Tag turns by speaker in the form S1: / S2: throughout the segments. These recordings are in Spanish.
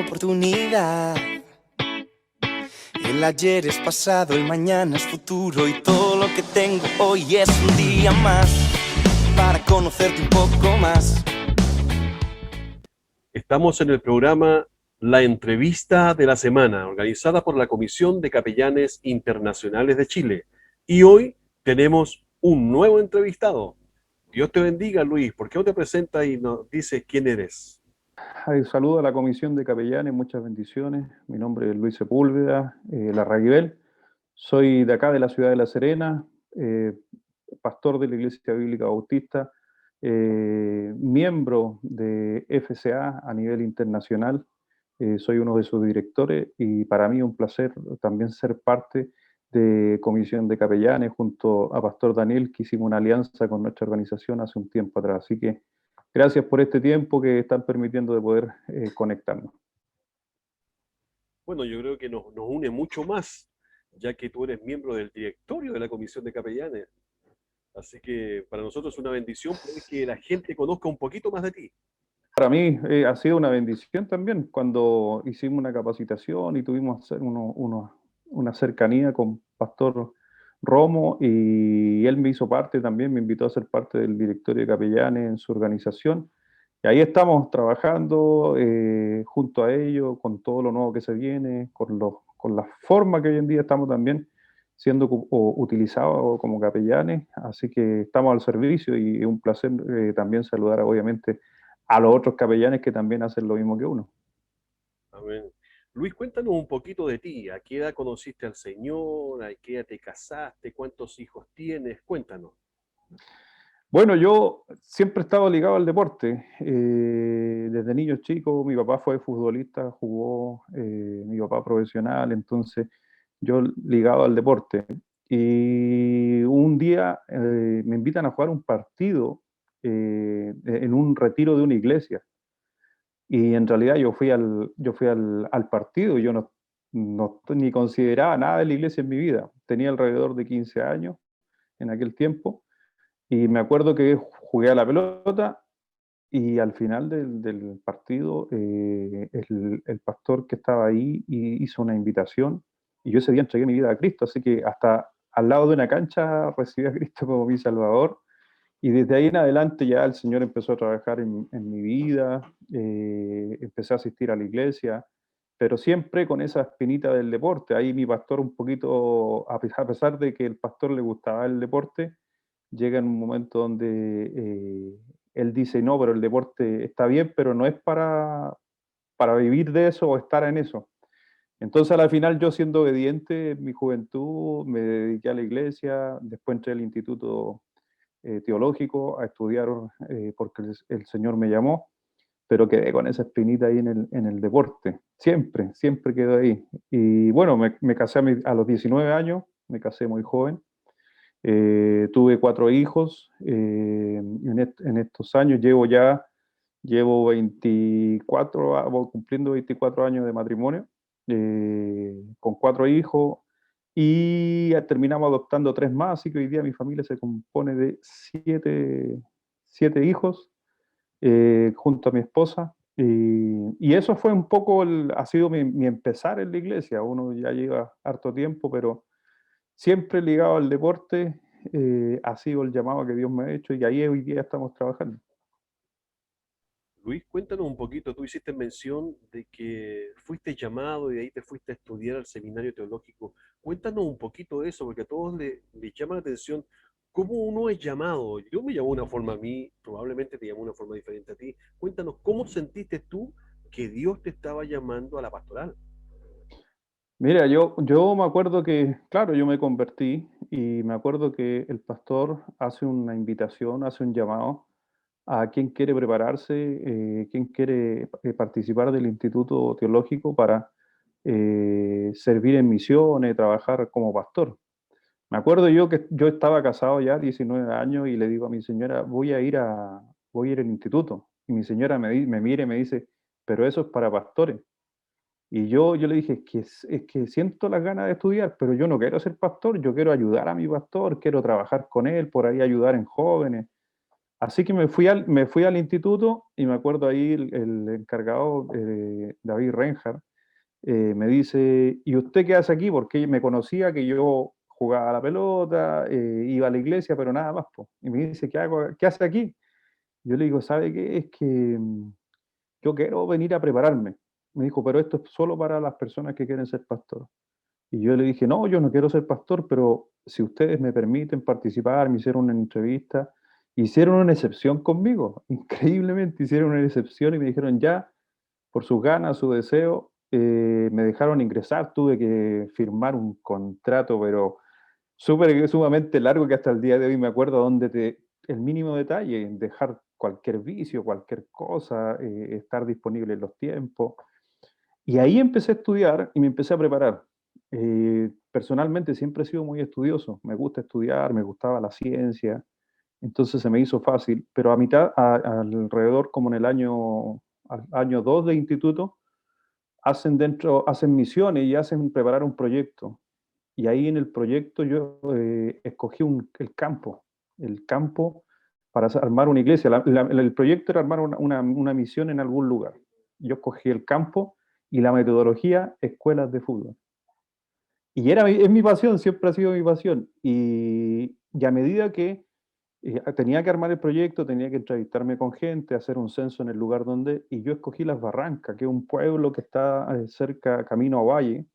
S1: oportunidad. El ayer es pasado, el mañana es futuro y todo lo que tengo hoy es un día más para conocerte un poco más.
S2: Estamos en el programa La Entrevista de la Semana, organizada por la Comisión de Capellanes Internacionales de Chile. Y hoy tenemos un nuevo entrevistado. Dios te bendiga, Luis. ¿Por qué no te presentas y nos dices quién eres?
S3: Saludo a la Comisión de Capellanes, muchas bendiciones. Mi nombre es Luis Sepúlveda Larraguibel. Soy de acá, de la ciudad de La Serena, pastor de la Iglesia Bíblica Bautista, miembro de FCA a nivel internacional. Soy uno de sus directores y para mí un placer también ser parte de Comisión de Capellanes junto a Pastor Daniel, que hicimos una alianza con nuestra organización hace un tiempo atrás. Así que gracias por este tiempo que están permitiendo de poder conectarnos.
S2: Bueno, yo creo que nos une mucho más, ya que tú eres miembro del directorio de la Comisión de Capellanes. Así que para nosotros es una bendición poder que la gente conozca un poquito más de ti.
S3: Para mí ha sido una bendición también cuando hicimos una capacitación y tuvimos una cercanía con Pastor Romo y él me hizo parte también, me invitó a ser parte del directorio de capellanes en su organización. Y ahí estamos trabajando junto a ellos, con todo lo nuevo que se viene, con la forma que hoy en día estamos también siendo utilizados como capellanes. Así que estamos al servicio y es un placer también saludar obviamente a los otros capellanes que también hacen lo mismo que uno.
S2: Amén. Luis, cuéntanos un poquito de ti. ¿A qué edad conociste al Señor? ¿A qué edad te casaste? ¿Cuántos hijos tienes? Cuéntanos.
S3: Bueno, yo siempre he estado ligado al deporte. Desde niño chico, mi papá fue futbolista, jugó, mi papá profesional, entonces yo ligado al deporte. Y un día me invitan a jugar un partido en un retiro de una iglesia. Y en realidad yo fui al partido, yo no ni consideraba nada de la iglesia en mi vida. Tenía alrededor de 15 años en aquel tiempo y me acuerdo que jugué a la pelota y al final del partido el pastor que estaba ahí hizo una invitación y yo ese día entregué mi vida a Cristo, así que hasta al lado de una cancha recibí a Cristo como mi Salvador y desde ahí en adelante ya el Señor empezó a trabajar en mi vida, empecé a asistir a la iglesia, pero siempre con esa espinita del deporte. Ahí mi pastor un poquito, a pesar de que el pastor le gustaba el deporte, llega en un momento donde él dice, no, pero el deporte está bien, pero no es para vivir de eso o estar en eso. Entonces, a la final, yo siendo obediente en mi juventud, me dediqué a la iglesia, después entré al instituto teológico a estudiar porque el Señor me llamó, pero quedé con esa espinita ahí en el deporte. Siempre quedé ahí. Y bueno, me casé a los 19 años, me casé muy joven. Tuve 4 hijos. En estos años llevo 24, voy cumpliendo 24 años de matrimonio, con 4 hijos. Y terminamos adoptando 3 más, así que hoy día mi familia se compone de 7 hijos junto a mi esposa. Y eso fue un poco, ha sido mi empezar en la iglesia. Uno ya lleva harto tiempo, pero siempre ligado al deporte, ha sido el llamado que Dios me ha hecho y ahí hoy día estamos trabajando.
S2: Luis, cuéntanos un poquito. Tú hiciste mención de que fuiste llamado y de ahí te fuiste a estudiar al seminario teológico. Cuéntanos un poquito de eso, porque a todos les llama la atención cómo uno es llamado. Yo me llamó de una forma a mí, probablemente te llamó de una forma diferente a ti. Cuéntanos, ¿cómo sentiste tú que Dios te estaba llamando a la pastoral?
S3: Mira, yo me acuerdo que, claro, yo me convertí y me acuerdo que el pastor hace una invitación, hace un llamado a quien quiere prepararse, quien quiere participar del Instituto Teológico para servir en misiones, trabajar como pastor. Me acuerdo yo que yo estaba casado ya, 19 años, y le digo a mi señora, voy a ir al instituto. Y mi señora me mira y me dice, pero eso es para pastores. Y yo le dije, es que siento las ganas de estudiar, pero yo no quiero ser pastor, yo quiero ayudar a mi pastor, quiero trabajar con él, por ahí ayudar en jóvenes. Así que me fui al instituto y me acuerdo ahí el encargado, David Reinhardt, me dice, ¿y usted qué hace aquí? Porque me conocía que yo jugaba a la pelota, iba a la iglesia, pero nada más, po. Y me dice, ¿qué hace aquí? Yo le digo, ¿sabe qué? Es que yo quiero venir a prepararme. Me dijo, pero esto es solo para las personas que quieren ser pastor. Y yo le dije, no, yo no quiero ser pastor, pero si ustedes me permiten participar, me hicieron una entrevista, hicieron una excepción conmigo, increíblemente hicieron una excepción y me dijeron ya, por sus ganas, su deseo, me dejaron ingresar, tuve que firmar un contrato, pero sumamente largo que hasta el día de hoy me acuerdo donde el mínimo detalle, dejar cualquier vicio, cualquier cosa, estar disponible en los tiempos. Y ahí empecé a estudiar y me empecé a preparar. Personalmente siempre he sido muy estudioso, me gusta estudiar, me gustaba la ciencia, entonces se me hizo fácil, pero alrededor como en el año 2 de instituto, hacen misiones y hacen preparar un proyecto. Y ahí en el proyecto yo escogí el campo para armar una iglesia. El proyecto era armar una misión en algún lugar. Yo escogí el campo y la metodología, escuelas de fútbol. Y es mi pasión, siempre ha sido mi pasión. Y a medida que tenía que armar el proyecto, tenía que entrevistarme con gente, hacer un censo en el lugar donde, y yo escogí Las Barrancas, que es un pueblo que está cerca, camino a Valle,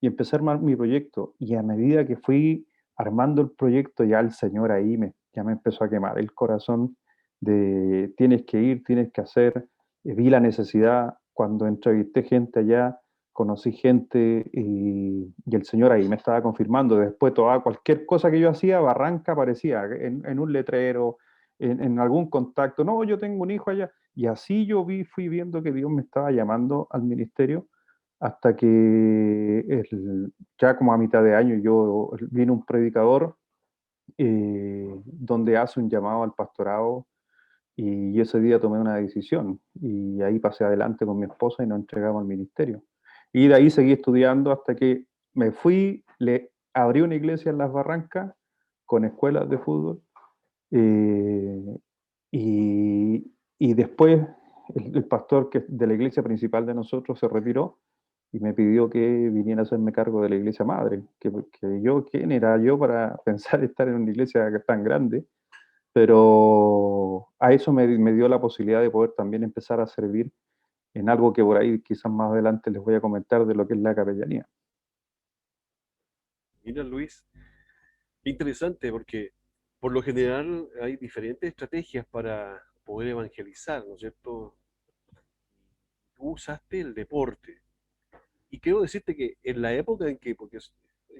S3: y empecé a armar mi proyecto. Y a medida que fui armando el proyecto, ya el Señor ahí ya me empezó a quemar el corazón de tienes que ir, tienes que hacer. Vi la necesidad cuando entrevisté gente allá, conocí gente y el Señor ahí me estaba confirmando. Después cualquier cosa que yo hacía, Barranca aparecía en un letrero, en algún contacto. No, yo tengo un hijo allá. Y así fui viendo que Dios me estaba llamando al ministerio hasta que ya como a mitad de año vino un predicador donde hace un llamado al pastorado y ese día tomé una decisión y ahí pasé adelante con mi esposa y nos entregamos al ministerio. Y de ahí seguí estudiando hasta que me fui, le abrí una iglesia en Las Barrancas con escuelas de fútbol eh, y, y después el pastor de la iglesia principal de nosotros se retiró y me pidió que viniera a hacerme cargo de la iglesia madre, ¿quién era yo para pensar estar en una iglesia tan grande? Pero a eso me dio la posibilidad de poder también empezar a servir en algo que por ahí quizás más adelante les voy a comentar de lo que es la capellanía.
S2: Mira, Luis, interesante porque por lo general hay diferentes estrategias para poder evangelizar, ¿no es cierto? Tú usaste el deporte. Y quiero decirte que en la época en que, porque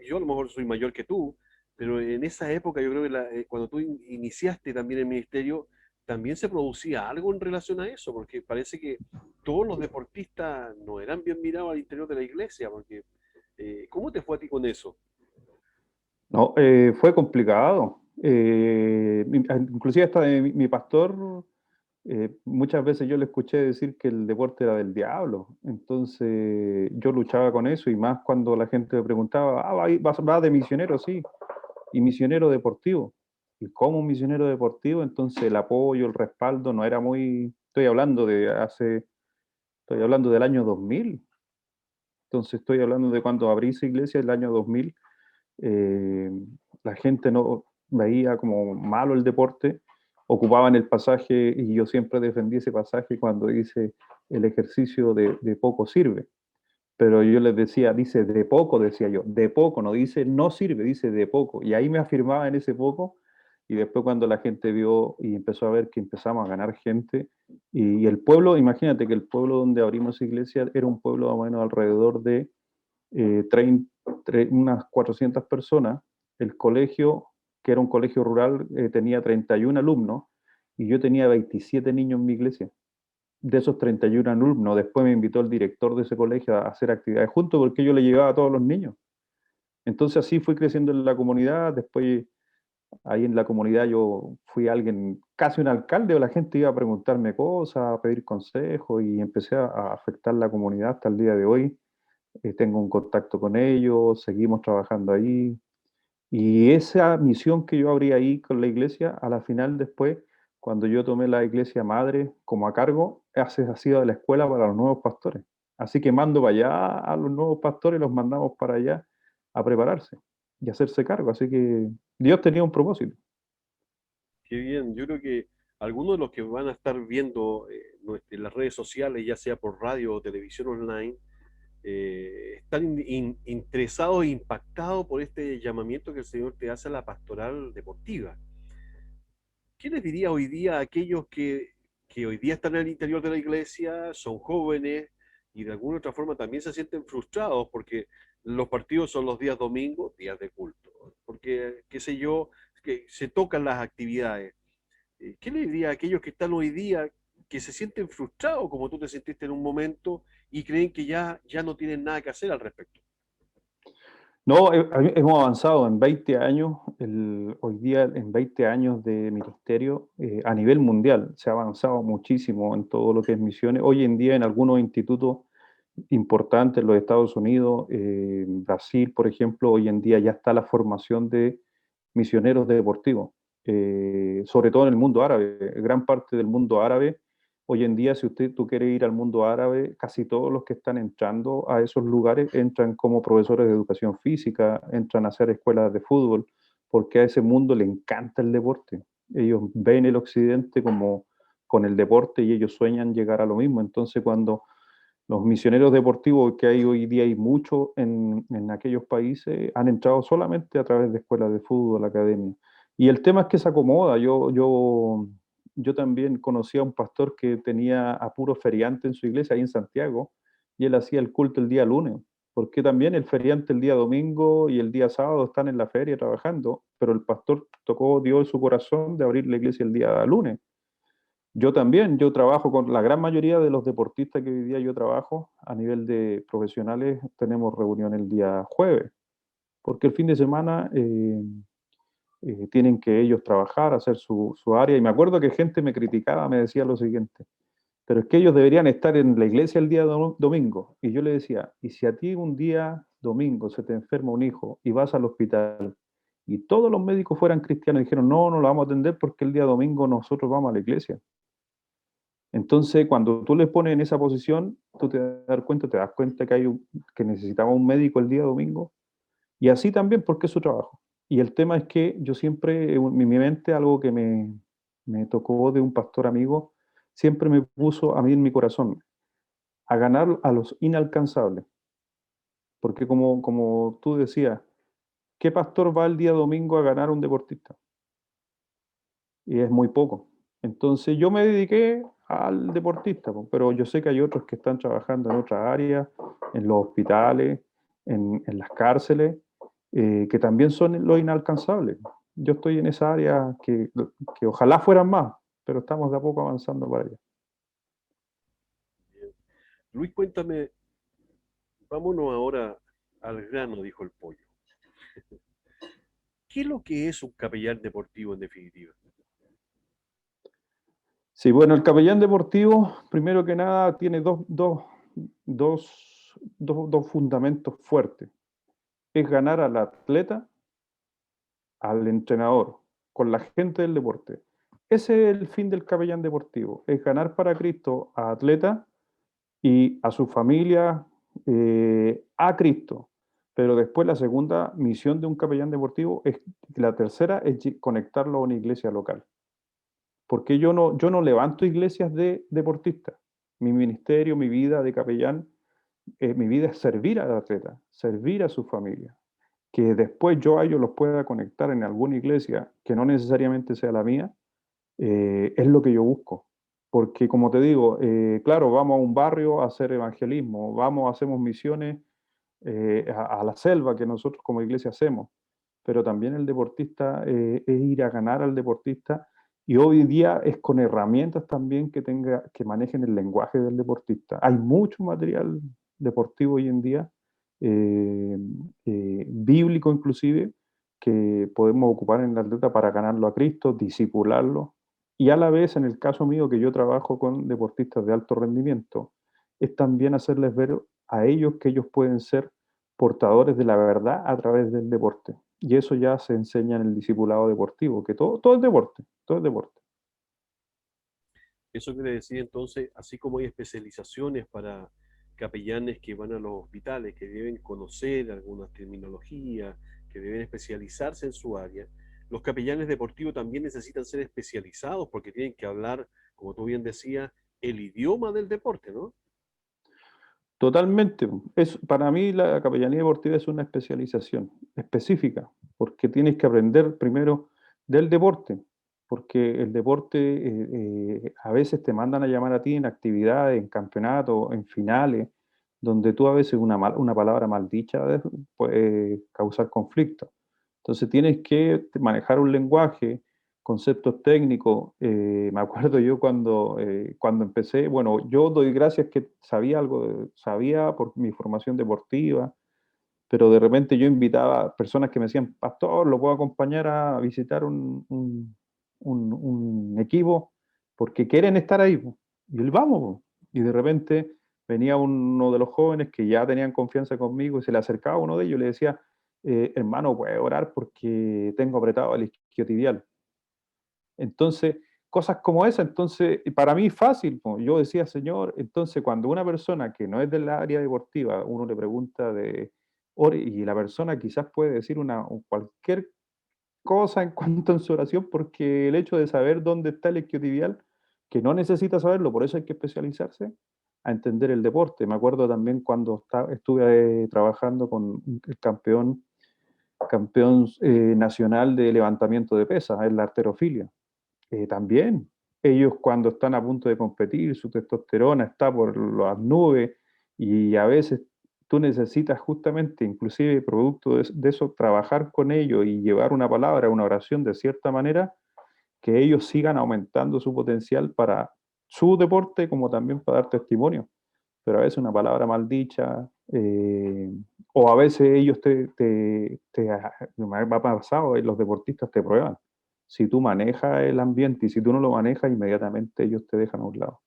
S2: yo a lo mejor soy mayor que tú, pero en esa época yo creo que cuando tú iniciaste también el ministerio, también se producía algo en relación a eso, porque parece que todos los deportistas no eran bien mirados al interior de la iglesia, porque ¿cómo te fue a ti con eso?
S3: No, fue complicado. Inclusive hasta mi pastor, muchas veces yo le escuché decir que el deporte era del diablo. Entonces yo luchaba con eso y más cuando la gente me preguntaba, va de misionero, sí, y misionero deportivo. ¿Y cómo un misionero deportivo? Entonces el apoyo, el respaldo no era muy... Estoy hablando del año 2000. Entonces estoy hablando de cuando abrí esa iglesia, el año 2000. eh, la gente no veía como malo el deporte, ocupaban el pasaje y yo siempre defendí ese pasaje cuando dice el ejercicio de poco sirve. Pero yo les decía, dice de poco, decía yo, de poco, no dice no sirve, dice de poco. Y ahí me afirmaba en ese poco. Y después cuando la gente vio y empezó a ver que empezamos a ganar gente, y el pueblo, imagínate que el pueblo donde abrimos iglesia era un pueblo más o menos alrededor de 30, unas 400 personas. El colegio, que era un colegio rural, tenía 31 alumnos y yo tenía 27 niños en mi iglesia. De esos 31 alumnos, después me invitó el director de ese colegio a hacer actividades juntos porque yo le llevaba a todos los niños. Entonces así fui creciendo en la comunidad, después ahí en la comunidad yo fui alguien, casi un alcalde, o la gente iba a preguntarme cosas, a pedir consejos y empecé a afectar la comunidad hasta el día de hoy. Tengo un contacto con ellos, seguimos trabajando ahí. Y esa misión que yo abrí ahí con la iglesia, a la final después, cuando yo tomé la iglesia madre como a cargo, ha sido de la escuela para los nuevos pastores. Así que mando para allá a los nuevos pastores, los mandamos para allá a prepararse y hacerse cargo. Así que Dios tenía un propósito.
S2: Qué bien, yo creo que algunos de los que van a estar viendo las redes sociales, ya sea por radio o televisión online, están interesados e impactados por este llamamiento que el Señor te hace a la pastoral deportiva. ¿Qué les diría hoy día a aquellos que hoy día están en el interior de la iglesia, son jóvenes y de alguna otra forma también se sienten frustrados porque los partidos son los días domingos, días de culto? Porque, qué sé yo, que se tocan las actividades. ¿Qué le diría a aquellos que están hoy día que se sienten frustrados como tú te sentiste en un momento y creen que ya no tienen nada que hacer al respecto?
S3: No, hemos avanzado en 20 años, hoy día en 20 años de ministerio a nivel mundial. Se ha avanzado muchísimo en todo lo que es misiones. Hoy en día en algunos institutos importantes en los Estados Unidos, Brasil, por ejemplo, hoy en día ya está la formación de misioneros deportivos, sobre todo en el mundo árabe. Gran parte del mundo árabe, hoy en día, si tú quieres ir al mundo árabe, casi todos los que están entrando a esos lugares entran como profesores de educación física, entran a hacer escuelas de fútbol, porque a ese mundo le encanta el deporte. Ellos ven el occidente como con el deporte y ellos sueñan llegar a lo mismo. Entonces, cuando los misioneros deportivos que hay hoy día hay mucho en aquellos países, han entrado solamente a través de escuelas de fútbol, academias. Y el tema es que se acomoda. Yo también conocí a un pastor que tenía a puro feriante en su iglesia ahí en Santiago, y él hacía el culto el día lunes, porque también el feriante el día domingo y el día sábado están en la feria trabajando, pero el pastor dio en su corazón de abrir la iglesia el día lunes. Yo también, yo trabajo con la gran mayoría de los deportistas que hoy día yo trabajo a nivel de profesionales, tenemos reunión el día jueves, porque el fin de semana tienen que ellos trabajar, hacer su área. Y me acuerdo que gente me criticaba, me decía lo siguiente, pero es que ellos deberían estar en la iglesia el día domingo. Y yo le decía, ¿y si a ti un día domingo se te enferma un hijo y vas al hospital y todos los médicos fueran cristianos y dijeron, no, no lo vamos a atender porque el día domingo nosotros vamos a la iglesia? Entonces, cuando tú les pones en esa posición, tú te das cuenta que necesitaba un médico el día domingo, y así también porque es su trabajo. Y el tema es que yo siempre, en mi mente, algo que me tocó de un pastor amigo, siempre me puso a mí en mi corazón, a ganar a los inalcanzables. Porque como tú decías, ¿qué pastor va el día domingo a ganar a un deportista? Y es muy poco. Entonces yo me dediqué al deportista, pero yo sé que hay otros que están trabajando en otras áreas, en los hospitales, en las cárceles, que también son los inalcanzables. Yo estoy en esa área que ojalá fueran más, pero estamos de a poco avanzando para allá.
S2: Bien. Luis, cuéntame, vámonos ahora al grano, dijo el pollo. ¿Qué es lo que es un capellán deportivo en definitiva?
S3: Sí, bueno, el capellán deportivo, primero que nada, tiene dos fundamentos fuertes. Es ganar al atleta, al entrenador, con la gente del deporte. Ese es el fin del capellán deportivo, es ganar para Cristo a atleta y a su familia, a Cristo. Pero después la segunda misión de un capellán deportivo es, la tercera es conectarlo a una iglesia local. Porque yo no levanto iglesias de deportistas. Mi ministerio, mi vida de capellán, mi vida es servir al atleta, servir a su familia. Que después yo a ellos los pueda conectar en alguna iglesia que no necesariamente sea la mía, es lo que yo busco. Porque como te digo, claro, vamos a un barrio a hacer evangelismo, hacemos misiones a la selva que nosotros como iglesia hacemos, pero también el deportista es ir a ganar al deportista, y hoy día es con herramientas también que manejen el lenguaje del deportista. Hay mucho material deportivo hoy en día, eh, bíblico inclusive, que podemos ocupar en el atleta para ganarlo a Cristo, disipularlo, y a la vez, en el caso mío, que yo trabajo con deportistas de alto rendimiento, es también hacerles ver a ellos que ellos pueden ser portadores de la verdad a través del deporte. Y eso ya se enseña en el discipulado deportivo, que todo es deporte, todo es deporte.
S2: Eso quiere decir entonces, así como hay especializaciones para capellanes que van a los hospitales, que deben conocer algunas terminologías, que deben especializarse en su área, los capellanes deportivos también necesitan ser especializados porque tienen que hablar, como tú bien decías, el idioma del deporte, ¿no?
S3: Totalmente. Para mí la capellanía deportiva es una especialización específica, porque tienes que aprender primero del deporte, porque el deporte a veces te mandan a llamar a ti en actividades, en campeonatos, en finales, donde tú a veces una palabra maldicha puede causar conflicto. Entonces tienes que manejar un lenguaje, conceptos técnicos. Me acuerdo yo cuando empecé, bueno, yo doy gracias que sabía algo, sabía por mi formación deportiva, pero de repente yo invitaba a personas que me decían, pastor, ¿lo puedo acompañar a visitar un equipo? Porque quieren estar ahí, po". Y él, vamos, po". Y de repente venía uno de los jóvenes que ya tenían confianza conmigo y se le acercaba a uno de ellos y le decía, hermano, ¿puede orar porque tengo apretado el isquiotibial? Entonces, cosas como esa, entonces, para mí fácil, po. Yo decía, Señor, entonces cuando una persona que no es del área deportiva, uno le pregunta y la persona quizás puede decir cualquier cosa en cuanto a su oración, porque el hecho de saber dónde está el isquiotibial, que no necesita saberlo, por eso hay que especializarse, a entender el deporte. Me acuerdo también cuando estuve trabajando con el campeón nacional de levantamiento de pesas, en la halterofilia. También ellos cuando están a punto de competir, su testosterona está por las nubes y a veces tú necesitas justamente, inclusive producto de eso, trabajar con ellos y llevar una palabra, una oración de cierta manera, que ellos sigan aumentando su potencial para su deporte como también para dar testimonio. Pero a veces una palabra maldicha, o a veces ellos me ha pasado, los deportistas te prueban. Si tú manejas el ambiente y si tú no lo manejas, inmediatamente ellos te dejan a un lado.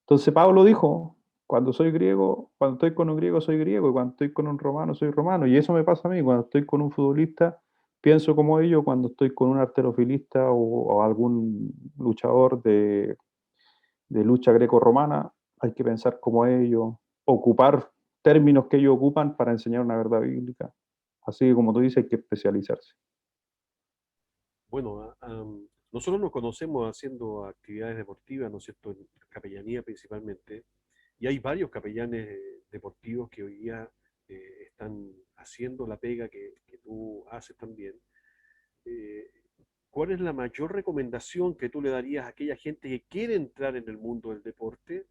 S3: Entonces Pablo dijo, cuando soy griego, cuando estoy con un griego soy griego y cuando estoy con un romano soy romano. Y eso me pasa a mí, cuando estoy con un futbolista pienso como ellos, cuando estoy con un arterofilista o algún luchador de lucha greco-romana, hay que pensar como ellos, ocupar términos que ellos ocupan para enseñar una verdad bíblica. Así que como tú dices, hay que especializarse.
S2: Bueno, nosotros nos conocemos haciendo actividades deportivas, ¿no es cierto?, en capellanía principalmente, y hay varios capellanes deportivos que hoy día están haciendo la pega que tú haces también. Eh, ¿Cuál es la mayor recomendación que tú le darías a aquella gente que quiere entrar en el mundo del deporte?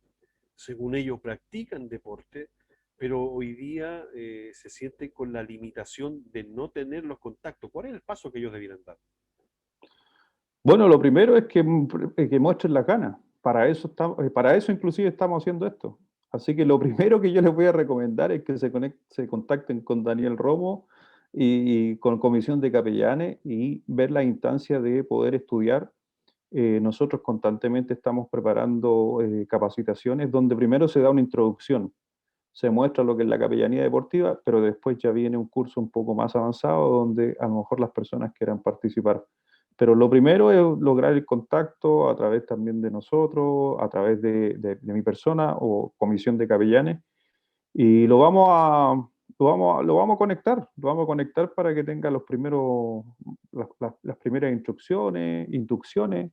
S2: Según ellos practican deporte, pero hoy día se sienten con la limitación de no tener los contactos. ¿Cuál es el paso que ellos debieran dar?
S3: Bueno, lo primero es que muestren las ganas. Para eso inclusive estamos haciendo esto. Así que lo primero que yo les voy a recomendar es que se contacten con Daniel Romo y con Comisión de Capellanes y ver la instancia de poder estudiar. Nosotros constantemente estamos preparando capacitaciones donde primero se da una introducción, se muestra lo que es la capellanía deportiva, pero después ya viene un curso un poco más avanzado donde a lo mejor las personas quieran participar. Pero lo primero es lograr el contacto a través también de nosotros, a través de mi persona o comisión de capellanes, y lo vamos a conectar para que tenga las primeras inducciones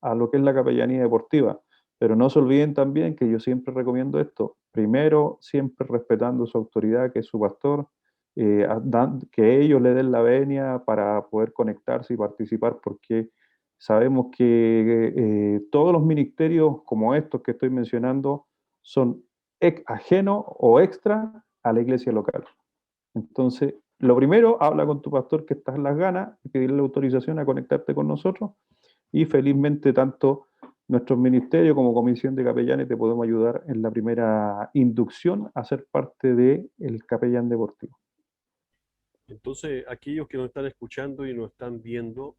S3: a lo que es la capellanía deportiva. Pero no se olviden también que yo siempre recomiendo esto, primero, siempre respetando su autoridad, que es su pastor, que ellos le den la venia para poder conectarse y participar, porque sabemos que todos los ministerios como estos que estoy mencionando son ajenos o extra a la iglesia local. Entonces, lo primero, habla con tu pastor que estás en las ganas, pedirle la autorización a conectarte con nosotros y felizmente tanto nuestros ministerios como Comisión de Capellanes te podemos ayudar en la primera inducción a ser parte del capellán deportivo.
S2: Entonces, aquellos que nos están escuchando y nos están viendo,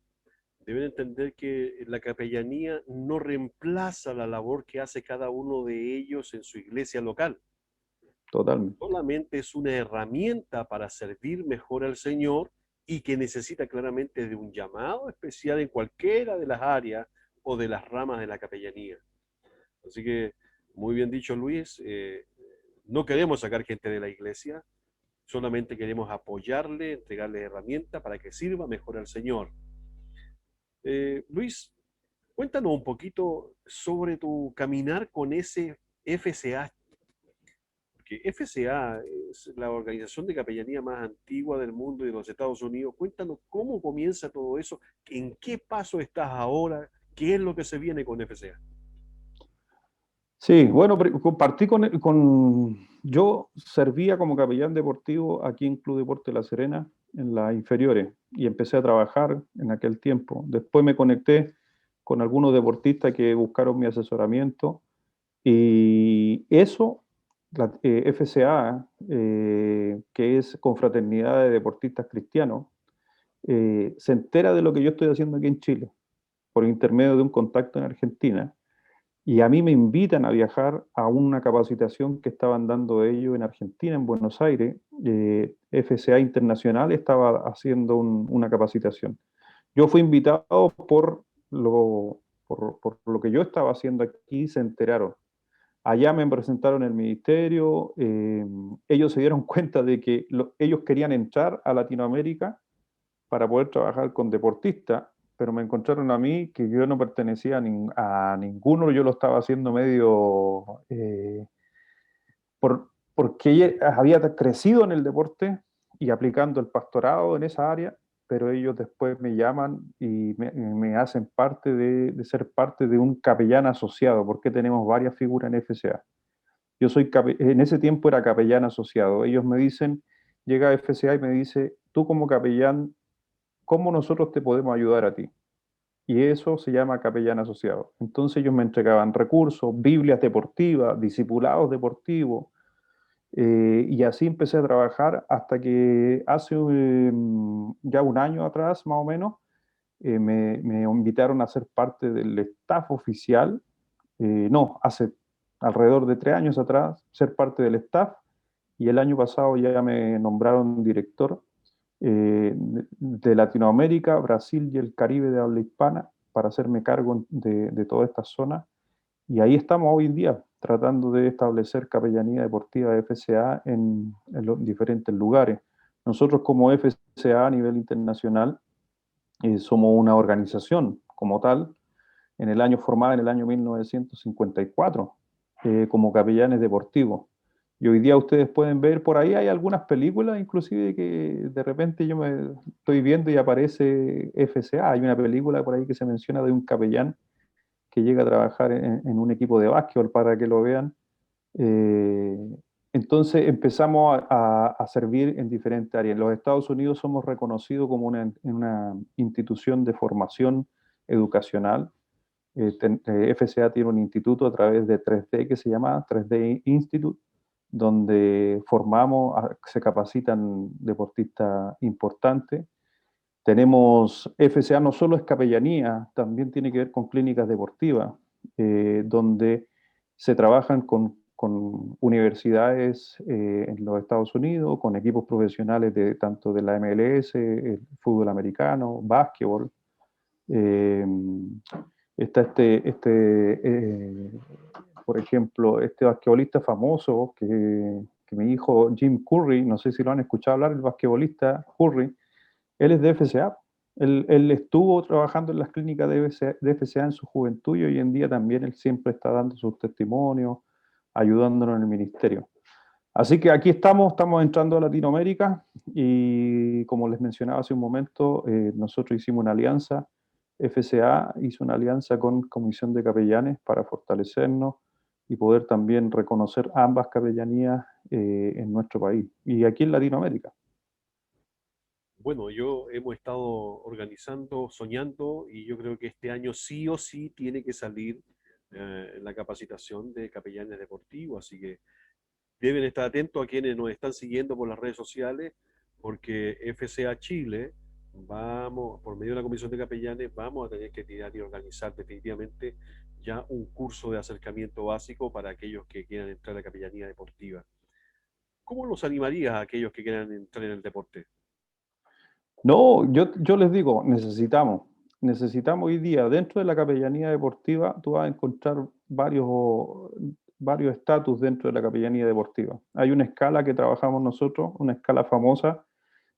S2: deben entender que la capellanía no reemplaza la labor que hace cada uno de ellos en su iglesia local.
S3: Totalmente.
S2: Solamente es una herramienta para servir mejor al Señor y que necesita claramente de un llamado especial en cualquiera de las áreas o de las ramas de la capellanía. Así que, muy bien dicho, Luis. No queremos sacar gente de la iglesia, solamente queremos apoyarle, entregarle herramientas para que sirva mejor al Señor. Luis, cuéntanos un poquito sobre tu caminar con ese FCA, porque FCA es la organización de capellanía más antigua del mundo y de los Estados Unidos. Cuéntanos cómo comienza todo eso, en qué paso estás ahora, qué es lo que se viene con FCA.
S3: Sí, bueno, compartí yo servía como capellán deportivo aquí en Club Deporte La Serena, en las inferiores, y empecé a trabajar en aquel tiempo. Después me conecté con algunos deportistas que buscaron mi asesoramiento, y eso, la FCA, que es Confraternidad de Deportistas Cristianos, se entera de lo que yo estoy haciendo aquí en Chile, por intermedio de un contacto en Argentina. Y a mí me invitan a viajar a una capacitación que estaban dando ellos en Argentina, en Buenos Aires. FCA Internacional estaba haciendo una capacitación. Yo fui invitado por lo que yo estaba haciendo aquí, se enteraron. Allá me presentaron el ministerio, ellos se dieron cuenta de que ellos querían entrar a Latinoamérica para poder trabajar con deportistas, pero me encontraron a mí que yo no pertenecía a ninguno, yo lo estaba haciendo medio porque había crecido en el deporte y aplicando el pastorado en esa área, pero ellos después me llaman y me hacen parte de ser parte de un capellán asociado, porque tenemos varias figuras en FCA. En ese tiempo era capellán asociado. Ellos me dicen, llega a FCA y me dice, tú como capellán, ¿cómo nosotros te podemos ayudar a ti? Y eso se llama capellán asociado. Entonces ellos me entregaban recursos, Biblias deportivas, discipulados deportivos, y así empecé a trabajar hasta que hace ya un año atrás, más o menos, me invitaron a ser parte del staff oficial. No, hace alrededor de 3 años atrás, ser parte del staff, y el año pasado ya me nombraron director de Latinoamérica, Brasil y el Caribe de habla hispana, para hacerme cargo de toda esta zona. Y ahí estamos hoy en día, tratando de establecer capellanía deportiva de FCA en los diferentes lugares. Nosotros como FCA a nivel internacional somos una organización como tal, formada en el año 1954, como capellanes deportivos. Y hoy día ustedes pueden ver, por ahí hay algunas películas, inclusive que de repente yo me estoy viendo y aparece FCA. Hay una película por ahí que se menciona de un capellán que llega a trabajar en un equipo de básquetbol para que lo vean. Eh, entonces empezamos a servir en diferentes áreas. En los Estados Unidos somos reconocidos como una institución de formación educacional. FCA tiene un instituto a través de 3D que se llama 3D Institute, donde se capacitan deportistas importantes. Tenemos FCA, no solo es capellanía, también tiene que ver con clínicas deportivas, donde se trabajan con universidades en los Estados Unidos, con equipos profesionales tanto de la MLS, el fútbol americano, básquetbol. Eh, Está por ejemplo, este basquetbolista famoso que mi hijo Jim Curry, no sé si lo han escuchado hablar, el basquetbolista Curry, él es de FCA. Él estuvo trabajando en las clínicas de FCA en su juventud, y hoy en día también él siempre está dando sus testimonios, ayudándonos en el ministerio. Así que aquí estamos entrando a Latinoamérica, y como les mencionaba hace un momento, nosotros hicimos una alianza. FCA hizo una alianza con Comisión de Capellanes para fortalecernos y poder también reconocer ambas capellanías en nuestro país y aquí en Latinoamérica.
S2: Bueno, yo hemos estado organizando, soñando, y yo creo que este año sí o sí tiene que salir la capacitación de capellanes deportivos, así que deben estar atentos a quienes nos están siguiendo por las redes sociales, porque FCA Chile, vamos, por medio de la Comisión de Capellanes, vamos a tener que tirar y organizar definitivamente ya un curso de acercamiento básico para aquellos que quieran entrar a la capellanía deportiva. ¿Cómo los animarías a aquellos que quieran entrar en el deporte?
S3: No, yo les digo, necesitamos hoy día, dentro de la capellanía deportiva, tú vas a encontrar varios estatus dentro de la capellanía deportiva. Hay una escala que trabajamos nosotros, una escala famosa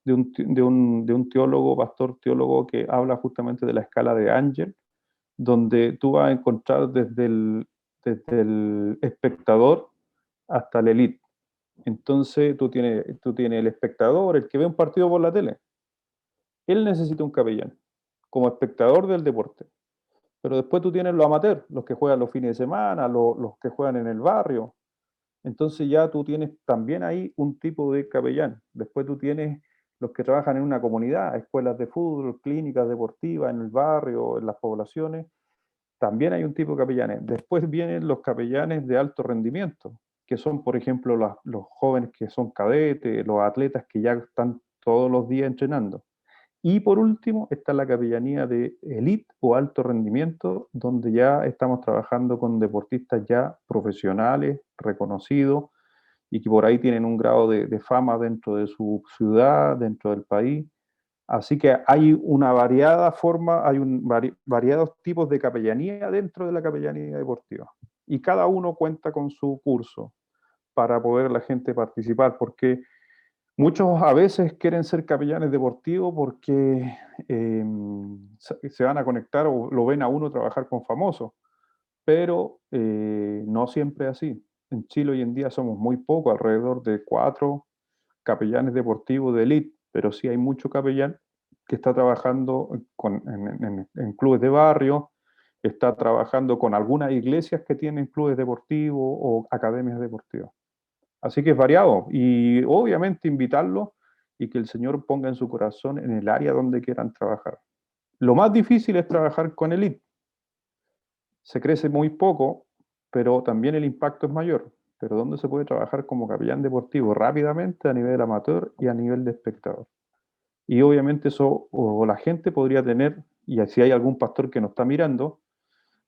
S3: de un teólogo, pastor teólogo, que habla justamente de la escala de Ángel, donde tú vas a encontrar desde el espectador hasta el elite. Entonces tú tienes el espectador, el que ve un partido por la tele. Él necesita un capellán como espectador del deporte. Pero después tú tienes los amateurs, los que juegan los fines de semana, los que juegan en el barrio. Entonces ya tú tienes también ahí un tipo de capellán. Después tú tienes los que trabajan en una comunidad, escuelas de fútbol, clínicas deportivas, en el barrio, en las poblaciones. También hay un tipo de capellanes. Después vienen los capellanes de alto rendimiento, que son, por ejemplo, los jóvenes que son cadetes, los atletas que ya están todos los días entrenando. Y por último está la capellanía de elite o alto rendimiento, donde ya estamos trabajando con deportistas ya profesionales, reconocidos, y que por ahí tienen un grado de fama dentro de su ciudad, dentro del país. Así que hay una variada forma, hay variados tipos de capellanía dentro de la capellanía deportiva. Y cada uno cuenta con su curso para poder la gente participar, porque muchos a veces quieren ser capellanes deportivos porque se van a conectar o lo ven a uno trabajar con famosos, pero no siempre es así. En Chile hoy en día somos muy pocos, alrededor de 4 capellanes deportivos de élite, pero sí hay mucho capellán que está trabajando en clubes de barrio, está trabajando con algunas iglesias que tienen clubes deportivos o academias deportivas. Así que es variado y obviamente invitarlos y que el Señor ponga en su corazón en el área donde quieran trabajar. Lo más difícil es trabajar con elite. Se crece muy poco, pero también el impacto es mayor. Pero ¿dónde se puede trabajar como capellán deportivo? Rápidamente a nivel amateur y a nivel de espectador. Y obviamente eso o la gente podría tener, y si hay algún pastor que nos está mirando,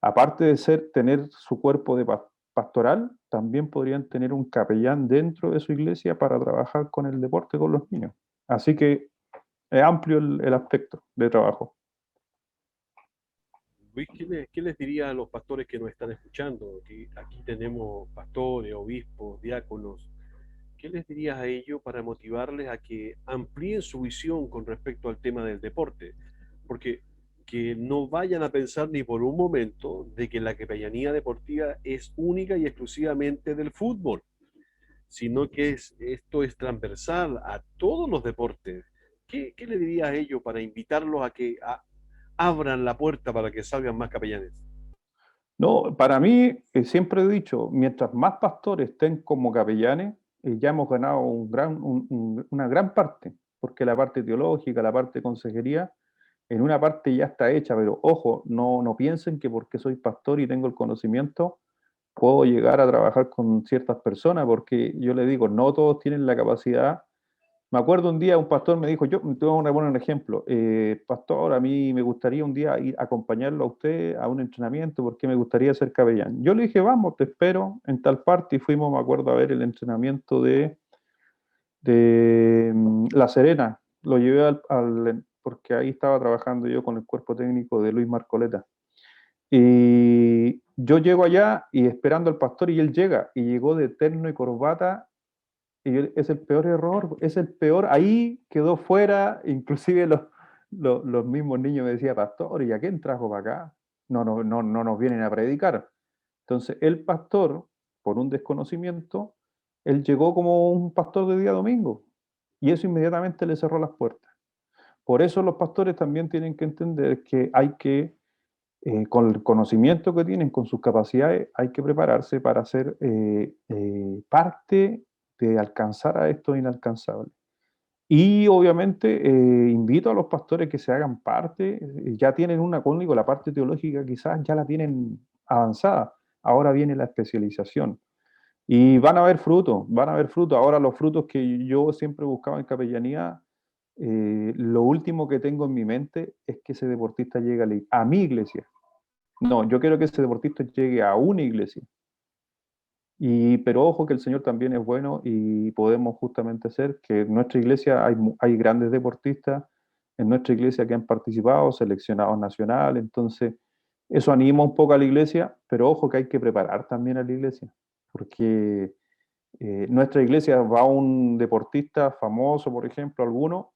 S3: aparte de tener su cuerpo de pastoral, también podrían tener un capellán dentro de su iglesia para trabajar con el deporte con los niños. Así que es amplio el aspecto de trabajo.
S2: Luis, ¿qué les diría a los pastores que nos están escuchando? Que aquí tenemos pastores, obispos, diáconos. ¿Qué les dirías a ellos para motivarles a que amplíen su visión con respecto al tema del deporte? Porque que no vayan a pensar ni por un momento de que la capellanía deportiva es única y exclusivamente del fútbol, sino que esto es transversal a todos los deportes. ¿Qué le dirías a ellos para invitarlos a que abran la puerta para que salgan más capellanes?
S3: No, para mí, siempre he dicho, mientras más pastores estén como capellanes, ya hemos ganado una gran parte, porque la parte teológica, la parte de consejería, en una parte ya está hecha, pero ojo, no piensen que porque soy pastor y tengo el conocimiento, puedo llegar a trabajar con ciertas personas, porque yo le digo, no todos tienen la capacidad. Me acuerdo un día un pastor me dijo, yo te voy a poner un ejemplo, pastor, a mí me gustaría un día ir a acompañarlo a usted a un entrenamiento porque me gustaría ser capellán. Yo le dije, vamos, te espero en tal parte y fuimos, me acuerdo, a ver el entrenamiento de La Serena. Lo llevé porque ahí estaba trabajando yo con el cuerpo técnico de Luis Marcoleta. Y yo llego allá y esperando al pastor y él llega y llegó de terno y corbata y es el peor error, es el peor, ahí quedó fuera, inclusive los mismos niños me decían, pastor, ¿y a quién trajo para acá? No nos vienen a predicar. Entonces el pastor, por un desconocimiento, él llegó como un pastor de día domingo y eso inmediatamente le cerró las puertas. Por eso los pastores también tienen que entender que hay que, con el conocimiento que tienen, con sus capacidades, hay que prepararse para ser parte de alcanzar a esto inalcanzable. Y obviamente invito a los pastores que se hagan parte, ya tienen una, conmigo, la parte teológica quizás ya la tienen avanzada, ahora viene la especialización. Y van a haber frutos, van a haber frutos. Ahora los frutos que yo siempre buscaba en capellanía, lo último que tengo en mi mente es que ese deportista llegue a mi iglesia. No, yo quiero que ese deportista llegue a una iglesia. Pero ojo que el Señor también es bueno y podemos justamente hacer que en nuestra iglesia hay grandes deportistas, en nuestra iglesia que han participado, seleccionados nacionales, entonces eso anima un poco a la iglesia, pero ojo que hay que preparar también a la iglesia, porque nuestra iglesia va un deportista famoso, por ejemplo, alguno,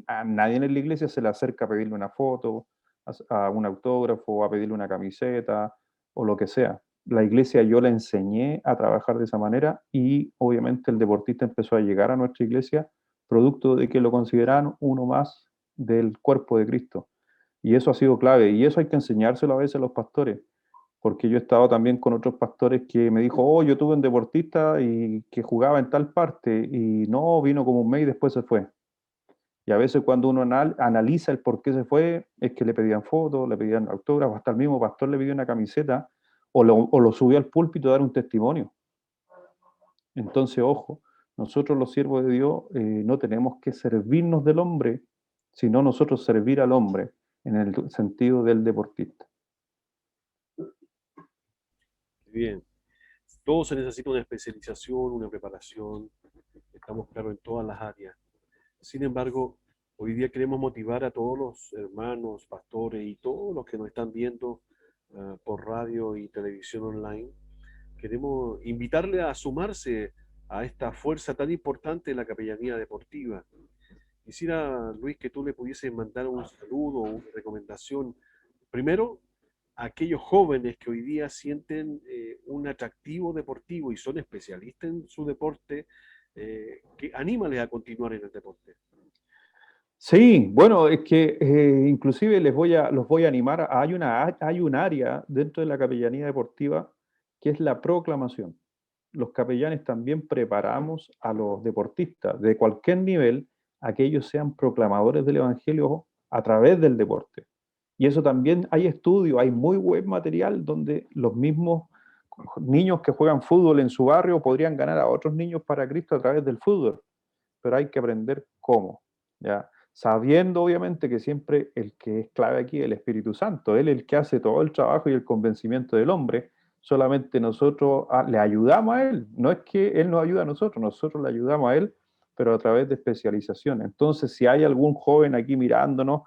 S3: a nadie en la iglesia se le acerca a pedirle una foto, a un autógrafo, a pedirle una camiseta o lo que sea. La iglesia yo la enseñé a trabajar de esa manera y obviamente el deportista empezó a llegar a nuestra iglesia producto de que lo consideraban uno más del cuerpo de Cristo. Y eso ha sido clave y eso hay que enseñárselo a veces a los pastores porque yo he estado también con otros pastores que me dijo, oh, yo tuve un deportista y que jugaba en tal parte y no, vino como un mes y después se fue. Y a veces cuando uno analiza el por qué se fue, es que le pedían fotos, le pedían autógrafos, hasta el mismo pastor le pidió una camiseta o lo subió al púlpito a dar un testimonio. Entonces, ojo, nosotros los siervos de Dios no tenemos que servirnos del hombre, sino nosotros servir al hombre en el sentido del deportista.
S2: Bien. Todo se necesita una especialización, una preparación. Estamos claros en todas las áreas. Sin embargo, hoy día queremos motivar a todos los hermanos, pastores y todos los que nos están viendo por radio y televisión online. Queremos invitarle a sumarse a esta fuerza tan importante en la capellanía deportiva. Quisiera, Luis, que tú le pudieses mandar un saludo, una recomendación. Primero, a aquellos jóvenes que hoy día sienten un atractivo deportivo y son especialistas en su deporte, que anímales a continuar en el deporte.
S3: Sí, bueno, es que inclusive los voy a animar. Hay un área dentro de la capellanía deportiva que es la proclamación. Los capellanes también preparamos a los deportistas de cualquier nivel a que ellos sean proclamadores del Evangelio a través del deporte. Y eso también hay estudios, hay muy buen material donde los mismos niños que juegan fútbol en su barrio podrían ganar a otros niños para Cristo a través del fútbol, pero hay que aprender cómo, ¿ya? Sabiendo obviamente que siempre el que es clave aquí es el Espíritu Santo, él es el que hace todo el trabajo y el convencimiento del hombre, solamente nosotros le ayudamos a él, no es que él nos ayuda a nosotros le ayudamos a él, pero a través de especialización. Entonces, si hay algún joven aquí mirándonos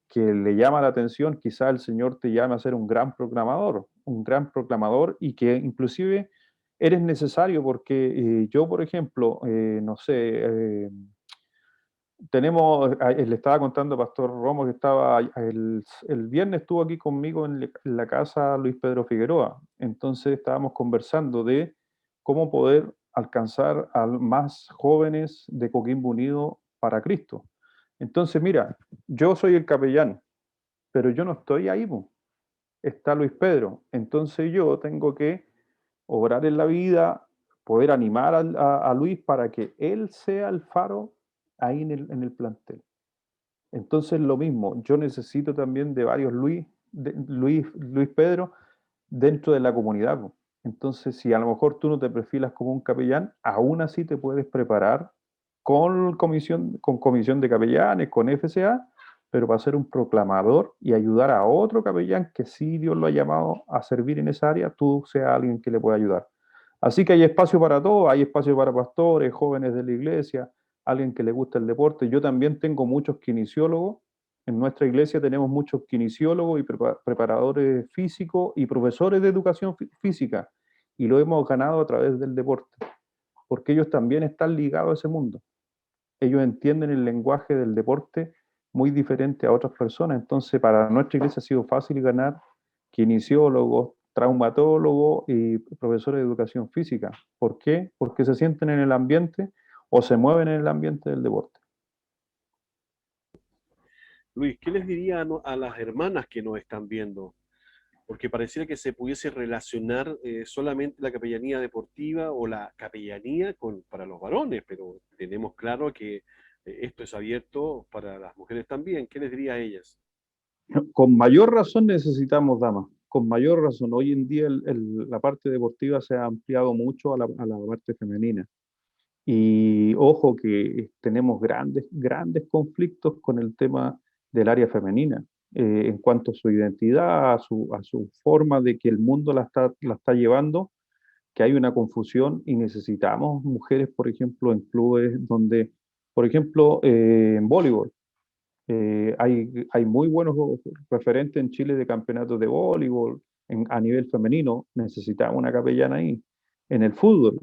S3: que le llama la atención, quizá el Señor te llame a ser un gran proclamador y que inclusive eres necesario porque yo, por ejemplo, no sé, le estaba contando a Pastor Romo que el viernes estuvo aquí conmigo en la casa Luis Pedro Figueroa. Entonces estábamos conversando de cómo poder alcanzar a más jóvenes de Coquimbo Unido para Cristo. Entonces, mira, yo soy el capellán, pero yo no estoy ahí, po. Está Luis Pedro. Entonces yo tengo que obrar en la vida, poder animar a Luis para que él sea el faro ahí en el plantel. Entonces lo mismo, yo necesito también de varios Luis Pedro dentro de la comunidad, po. Entonces, si a lo mejor tú no te perfilas como un capellán, aún así te puedes preparar con comisión de capellanes, con FCA, pero para ser un proclamador y ayudar a otro capellán que sí Dios lo ha llamado a servir en esa área, tú seas alguien que le pueda ayudar. Así que hay espacio para todo, hay espacio para pastores, jóvenes de la iglesia, alguien que le gusta el deporte. Yo también tengo muchos kinesiólogos. En nuestra iglesia tenemos muchos kinesiólogos y preparadores físicos y profesores de educación física. Y lo hemos ganado a través del deporte, porque ellos también están ligados a ese mundo. Ellos entienden el lenguaje del deporte muy diferente a otras personas. Entonces, para nuestra iglesia ha sido fácil ganar kinesiólogos, traumatólogos y profesores de educación física. ¿Por qué? Porque se sienten en el ambiente o se mueven en el ambiente del deporte.
S2: Luis, ¿qué les diría a las hermanas que nos están viendo? Porque pareciera que se pudiese relacionar solamente la capellanía deportiva o la capellanía para los varones, pero tenemos claro que esto es abierto para las mujeres también. ¿Qué les diría a ellas?
S3: Con mayor razón necesitamos damas, con mayor razón. Hoy en día la parte deportiva se ha ampliado mucho a la parte femenina. Y ojo que tenemos grandes conflictos con el tema del área femenina, en cuanto a su identidad, a su forma de que el mundo la está llevando, que hay una confusión y necesitamos mujeres, por ejemplo, en clubes donde, por ejemplo, en voleibol. Hay muy buenos referentes en Chile de campeonatos de voleibol a nivel femenino. Necesitamos una capellana ahí. En el fútbol,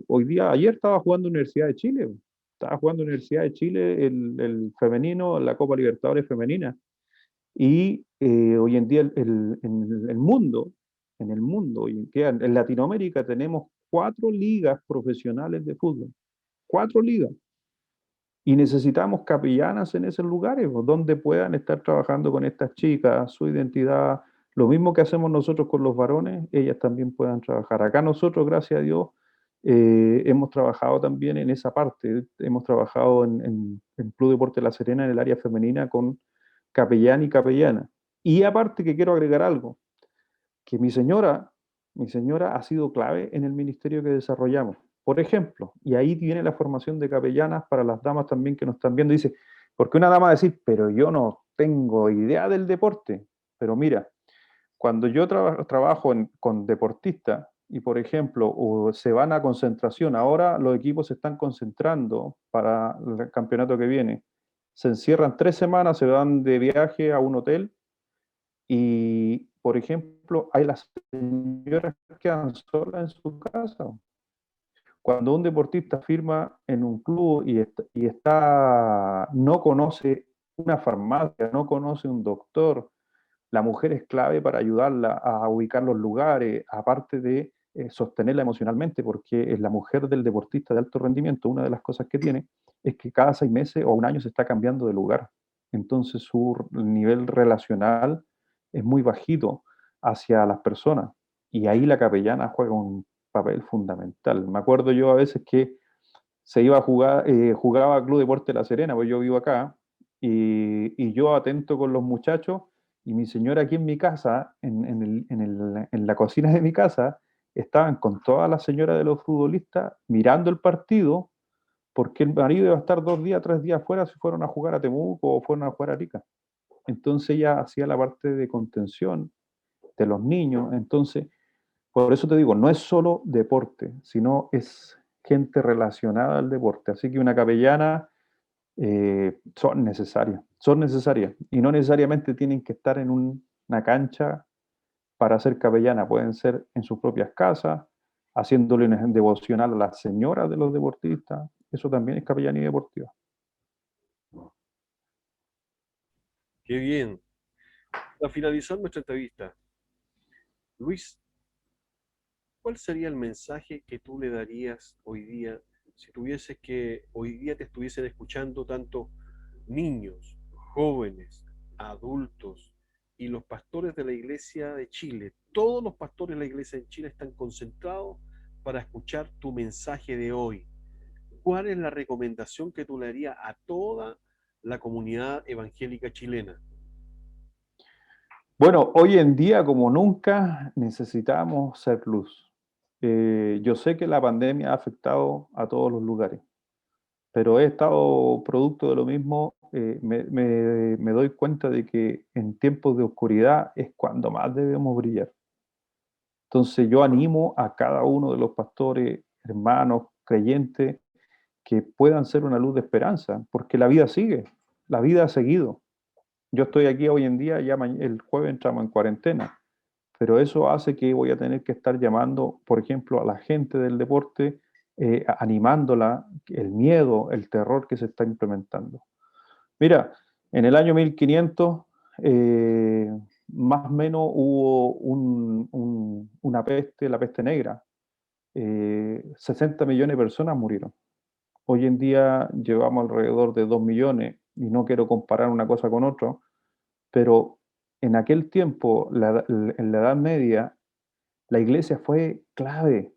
S3: ayer estaba jugando Universidad de Chile. Estaba jugando Universidad de Chile el femenino, la Copa Libertadores femenina. Y hoy en día en el mundo, en Latinoamérica tenemos 4 ligas profesionales de fútbol. 4 ligas. Y necesitamos capellanas en esos lugares, pues, donde puedan estar trabajando con estas chicas, su identidad, lo mismo que hacemos nosotros con los varones, ellas también puedan trabajar. Acá nosotros, gracias a Dios, hemos trabajado también en esa parte, hemos trabajado en Club Deporte La Serena, en el área femenina, con capellán y capellana. Y aparte que quiero agregar algo, que mi señora ha sido clave en el ministerio que desarrollamos. Por ejemplo, y ahí viene la formación de capellanas para las damas también que nos están viendo. Dice, porque una dama va a decir, pero yo no tengo idea del deporte. Pero mira, cuando yo trabajo con deportistas y, por ejemplo, se van a concentración, ahora los equipos se están concentrando para el campeonato que viene. Se encierran 3 semanas, se van de viaje a un hotel y, por ejemplo, hay las señoras que quedan solas en su casa. Cuando un deportista firma en un club no conoce una farmacia, no conoce un doctor, la mujer es clave para ayudarla a ubicar los lugares, aparte de sostenerla emocionalmente, porque es la mujer del deportista de alto rendimiento. Una de las cosas que tiene es que cada 6 meses o un año se está cambiando de lugar. Entonces su nivel relacional es muy bajito hacia las personas. Y ahí la capellana juega un papel fundamental. Me acuerdo yo a veces que se iba a jugar, jugaba Club Deporte La Serena, pues yo vivo acá, y yo atento con los muchachos, y mi señora aquí en mi casa, en la cocina de mi casa, estaban con todas las señoras de los futbolistas mirando el partido, porque el marido iba a estar 2 días, 3 días fuera si fueron a jugar a Temuco o fueron a jugar a Arica. Entonces ella hacía la parte de contención de los niños. Entonces, por eso te digo, no es solo deporte, sino es gente relacionada al deporte. Así que una capellana son necesarias. Y no necesariamente tienen que estar en una cancha para ser capellana, pueden ser en sus propias casas, haciéndole una devocional a las señoras de los deportistas. Eso también es capellanía deportiva.
S2: Qué bien. Para finalizar nuestra entrevista, Luis, ¿cuál sería el mensaje que tú le darías hoy día si tuvieses que hoy día te estuviesen escuchando tanto niños, jóvenes, adultos y los pastores de la Iglesia de Chile? Todos los pastores de la Iglesia de Chile están concentrados para escuchar tu mensaje de hoy. ¿Cuál es la recomendación que tú le harías a toda la comunidad evangélica chilena?
S3: Bueno, hoy en día, como nunca, necesitamos ser luz. Yo sé que la pandemia ha afectado a todos los lugares, pero he estado producto de lo mismo. Me doy cuenta de que en tiempos de oscuridad es cuando más debemos brillar. Entonces yo animo a cada uno de los pastores, hermanos, creyentes, que puedan ser una luz de esperanza, porque la vida sigue, la vida ha seguido. Yo estoy aquí hoy en día, ya el jueves entramos en cuarentena, pero eso hace que voy a tener que estar llamando, por ejemplo, a la gente del deporte, animándola, el miedo, el terror que se está implementando. Mira, en el año 1500, más o menos hubo una peste, la peste negra. 60 millones de personas murieron. Hoy en día llevamos alrededor de 2 millones, y no quiero comparar una cosa con otra, pero en aquel tiempo, en la Edad Media, la iglesia fue clave,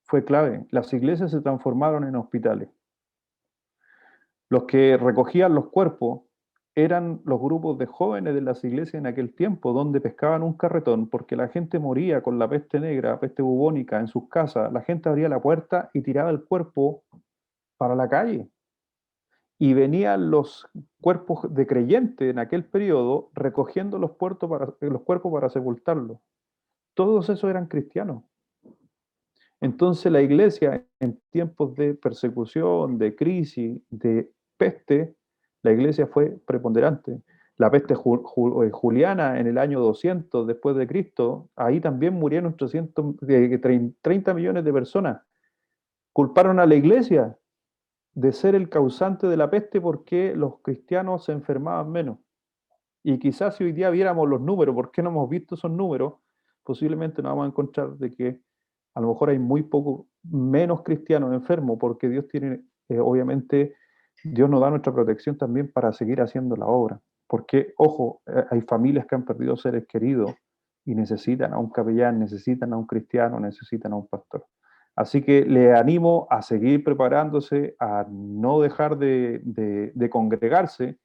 S3: fue clave. Las iglesias se transformaron en hospitales. Los que recogían los cuerpos eran los grupos de jóvenes de las iglesias en aquel tiempo, donde pescaban un carretón, porque la gente moría con la peste negra, peste bubónica en sus casas. La gente abría la puerta y tiraba el cuerpo para la calle. Y venían los cuerpos de creyentes en aquel periodo recogiendo los cuerpos para sepultarlos. Todos esos eran cristianos. Entonces la iglesia, en tiempos de persecución, de crisis, de peste, la iglesia fue preponderante. la peste juliana en el año 200 después de Cristo, ahí también murieron 30 millones de personas. Culparon a la iglesia de ser el causante de la peste porque los cristianos se enfermaban menos. Y quizás si hoy día viéramos los números, ¿por qué no hemos visto esos números? Posiblemente nos vamos a encontrar de que a lo mejor hay muy poco menos cristianos enfermos, porque Dios tiene, obviamente, Dios nos da nuestra protección también para seguir haciendo la obra. Porque, ojo, hay familias que han perdido seres queridos y necesitan a un capellán, necesitan a un cristiano, necesitan a un pastor. Así que le animo a seguir preparándose, a no dejar de congregarse,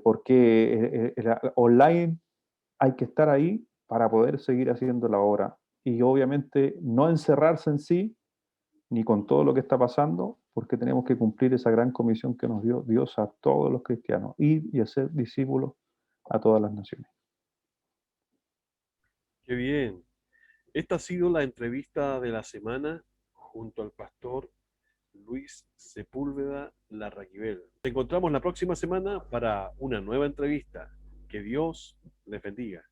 S3: porque online hay que estar ahí para poder seguir haciendo la obra. Y obviamente no encerrarse en sí, ni con todo lo que está pasando, porque tenemos que cumplir esa gran comisión que nos dio Dios a todos los cristianos, ir y hacer discípulos a todas las naciones.
S2: Qué bien. Esta ha sido la entrevista de la semana junto al pastor Luis Sepúlveda Larraquivel. Nos encontramos la próxima semana para una nueva entrevista. Que Dios les bendiga.